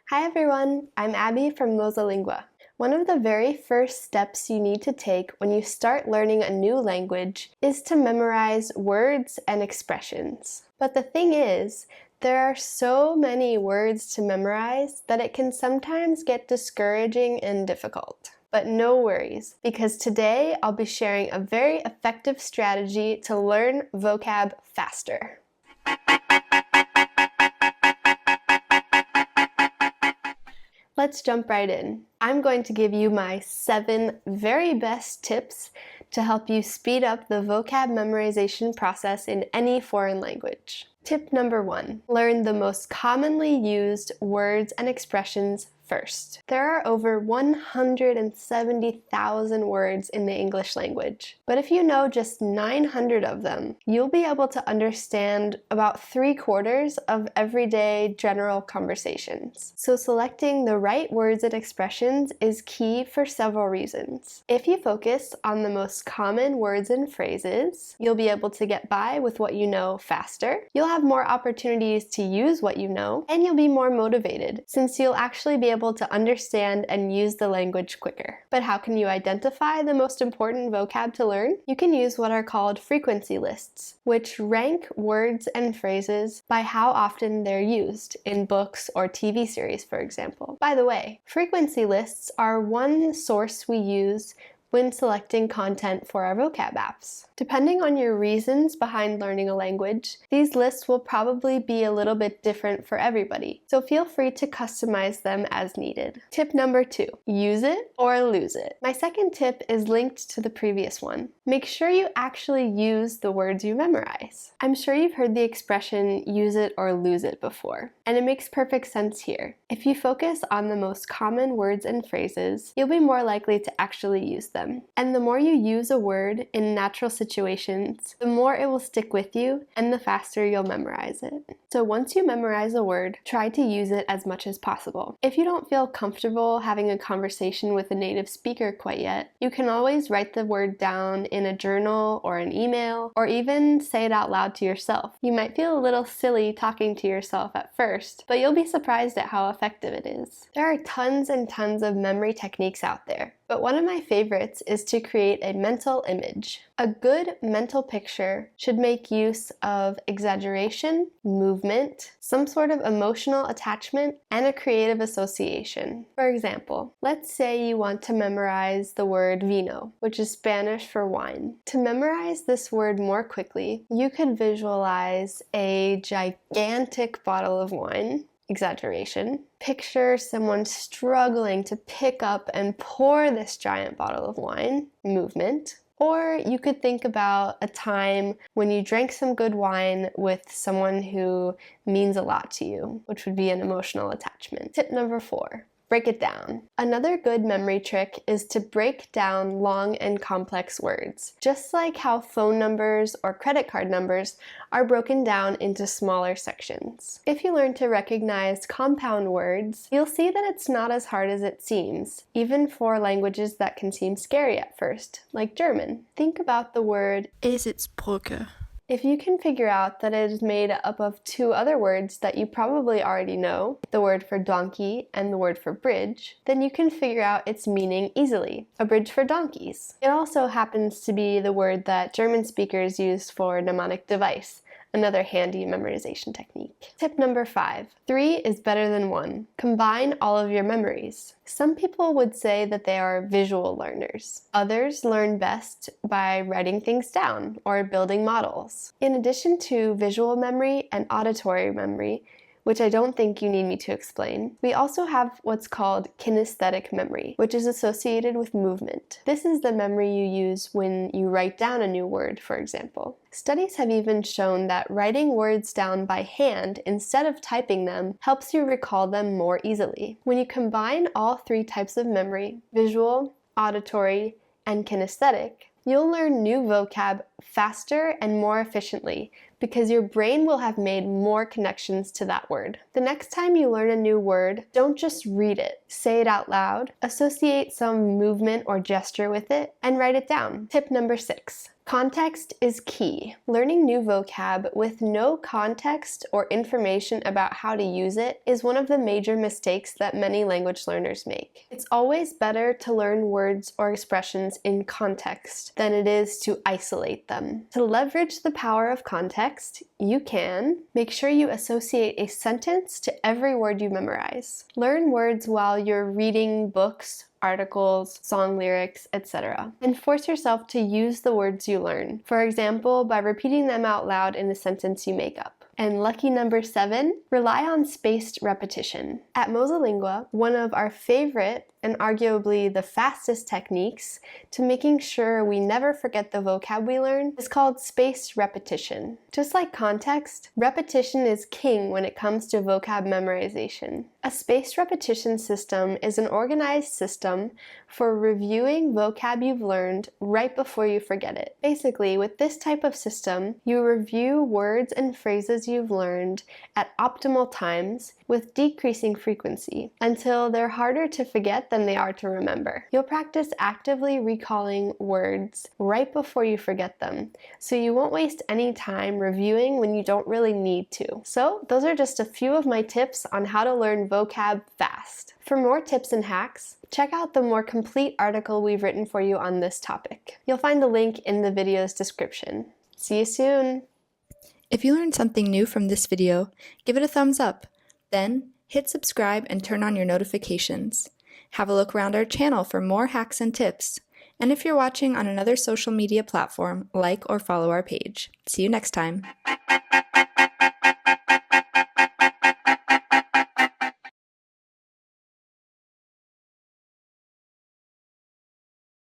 Hi everyone, I'm Abby from MosaLingua. One of the very first steps you need to take when you start learning a new language is to memorize words and expressions. But the thing is, there are so many words to memorize that it can sometimes get discouraging and difficult. But no worries, because today I'll be sharing a very effective strategy to learn vocab faster. Let's jump right in. I'm going to give you my 7 very best tips to help you speed up the vocab memorization process in any foreign language. Tip number 1, learn the most commonly used words and expressions first. There are over 170,000 words in the English language, but if you know just 900 of them, you'll be able to understand about 3/4 of everyday general conversations. So selecting the right words and expressions is key for several reasons. If you focus on the most common words and phrases, you'll be able to get by with what you know faster, you'll have more opportunities to use what you know, and you'll be more motivated since you'll actually be able to understand and use the language quicker. But how can you identify the most important vocab to learn? You can use what are called frequency lists, which rank words and phrases by how often they're used in books or TV series, for example. By the way, frequency lists are one source we use when selecting content for our vocab apps. Depending on your reasons behind learning a language, these lists will probably be a little bit different for everybody, so feel free to customize them as needed. Tip number 2, use it or lose it. My second tip is linked to the previous one. Make sure you actually use the words you memorize. I'm sure you've heard the expression use it or lose it before, and it makes perfect sense here. If you focus on the most common words and phrases, you'll be more likely to actually use them. And the more you use a word in natural situations, the more it will stick with you and the faster you'll memorize it. So once you memorize a word, try to use it as much as possible. If you don't feel comfortable having a conversation with a native speaker quite yet, you can always write the word down in a journal or an email, or even say it out loud to yourself. You might feel a little silly talking to yourself at first, but you'll be surprised at how effective it is. There are tons and tons of memory techniques out there, but one of my favorites is to create a mental image. A good mental picture should make use of exaggeration, movement, some sort of emotional attachment, and a creative association. For example, let's say you want to memorize the word vino, which is Spanish for wine. To memorize this word more quickly, you could visualize a gigantic bottle of wine, exaggeration. Picture someone struggling to pick up and pour this giant bottle of wine, movement. Or you could think about a time when you drank some good wine with someone who means a lot to you, which would be an emotional attachment. Tip number 4. Break it down. Another good memory trick is to break down long and complex words, just like how phone numbers or credit card numbers are broken down into smaller sections. If you learn to recognize compound words, you'll see that it's not as hard as it seems, even for languages that can seem scary at first, like German. Think about the word Eselsbrücke. If you can figure out that it is made up of 2 other words that you probably already know, the word for donkey and the word for bridge, then you can figure out its meaning easily. A bridge for donkeys. It also happens to be the word that German speakers use for mnemonic device, another handy memorization technique. Tip number 5. 3 is better than 1. Combine all of your memories. Some people would say that they are visual learners. Others learn best by writing things down or building models. In addition to visual memory and auditory memory, which I don't think you need me to explain, we also have what's called kinesthetic memory, which is associated with movement. This is the memory you use when you write down a new word, for example. Studies have even shown that writing words down by hand instead of typing them helps you recall them more easily. When you combine all 3 types of memory, visual, auditory, and kinesthetic, you'll learn new vocab faster and more efficiently because your brain will have made more connections to that word. The next time you learn a new word, don't just read it. Say it out loud, associate some movement or gesture with it, and write it down. Tip number 6. Context is key. Learning new vocab with no context or information about how to use it is one of the major mistakes that many language learners make. It's always better to learn words or expressions in context than it is to isolate them. To leverage the power of context, you can make sure you associate a sentence to every word you memorize. Learn words while you're reading books, articles, song lyrics, etc. And force yourself to use the words you learn. For example, by repeating them out loud in a sentence you make up. And lucky number 7, rely on spaced repetition. At MosaLingua, one of our favorite and arguably the fastest techniques to making sure we never forget the vocab we learn is called spaced repetition. Just like context, repetition is king when it comes to vocab memorization. A spaced repetition system is an organized system for reviewing vocab you've learned right before you forget it. Basically, with this type of system, you review words and phrases you've learned at optimal times with decreasing frequency until they're harder to forget than they are to remember. You'll practice actively recalling words right before you forget them, so you won't waste any time reviewing when you don't really need to. So those are just a few of my tips on how to learn vocab fast. For more tips and hacks, check out the more complete article we've written for you on this topic. You'll find the link in the video's description. See you soon! If you learned something new from this video, give it a thumbs up. Then, hit subscribe and turn on your notifications. Have a look around our channel for more hacks and tips. And if you're watching on another social media platform, like or follow our page. See you next time.